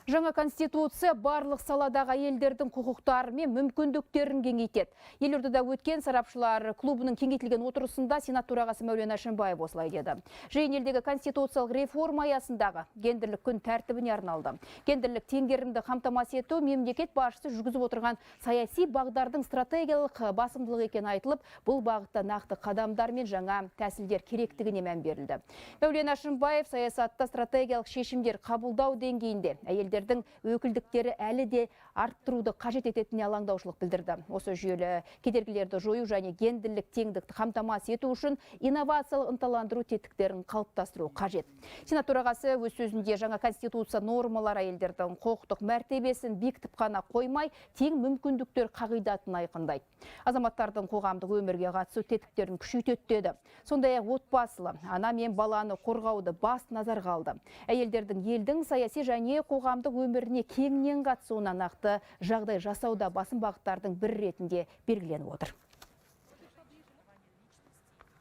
Жаңа конституция барлық саладағы әйелдердің құқықтары мен мүмкіндіктерін кеңейтеді. Елордада өткен сарапшылар клубының кеңейтілген отырысында Сенат төрағасы Мәулен Әшімбаев осылай деді. Жиын елдегі конституциялық реформа аясындағы гендерлік күн тәртібіне арналды. Гендерлік теңгерімді қамтамасыз ету мемлекет басшысы жүргізіп отырған саяси бағдардың стратегиялық басымдылығы екені айтылып, бұл бағытта нақты қадамдар мен жаңа тәсілдер керектігіне мән берілді. Мәулен Әшімбаев саясатта стратегиялық шешімдер қабылдау деңгейінде әйелдердің өкілдіктері әлі де арттыруды қажет ететініне алаңдаушылық білдірді. Осы жүйелі кедергілерді жою және гендерлік теңдікті қамтамасыз ету үшін инновациялық ынталандыру тетіктерін қалыптастыру қажет. Сенат төрағасы өз сөзінде жаңа конституция нормалары әйелдердің құқықтық мәртебесін бекітіп қана қоймай, тең мүмкіндіктер қағидатын айқындайды. Азаматтардың қоғамдық өмірге қатысу тетіктерін күшейтеді деді. Сондай-ақ отбасылы, ана мен баланы қорғауды басты назарға алды. Әйелдердің елдің саяси және қоғамдық өміріне кеңінен қатысуына нақты жағдай жасауда басым бағыттардың бір ретінде белгіленіп отыр.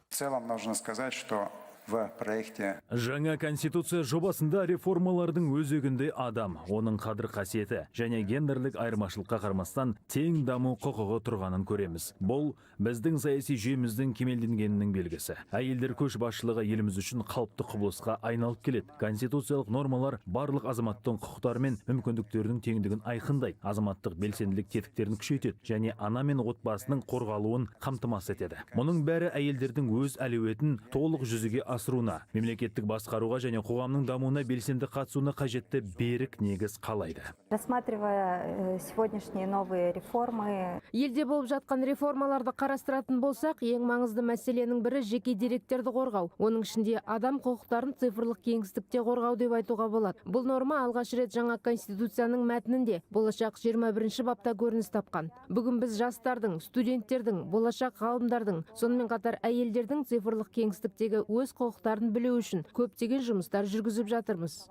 В целом нужно сказать, что в проекте Жаңа конституция жобасында реформалардың өзегінде адам, оның қадір қасиеті және гендерлік айырмашылыққа қарамастан тең даму құқығы тұрғанын көреміз. Бұл біздің саяси жүйеміздің кемелденгенінің белгісі. Әйелдер көшбасшылығы еліміз үшін қалыпты құбылысқа айналып келеді. Конституциялық нормалар барлық азаматтың құқықтары мен мүмкіндіктерінің теңдігін айқындайды, азаматтық белсенділік тетіктерін күшейтеді және ана мен отбасының қорғалуын қамтамасыз етеді. Мұның бәрі әйелдердің өз әлеуетін толық жүзеге асыруына, мемлекеттік басқаруға және қоғамның дамуына белсенді қатысуына қажетті берік негіз қалайды. Рассматривая сегодняшние новые реформы, елде болып жатқан реформаларды қарастыратын болсақ, ең маңызды мәселенің бірі жеке деректерді қорғау. Оның ішінде адам құқықтарын цифрлық кеңістікте қорғау деп айтуға болады. Бұл норма алғаш рет жаңа конституцияның мәтінінде болашақ 21-ші бапта көрініс тапқан. Бүгін біз жастардың, студенттердің, болашақ ғалымдардың, сонымен қатар әйелдердің цифрлық кеңістіктегі өз құқықтарын білу үшін көптеген жұмыстар жүргізіп жатырмыз.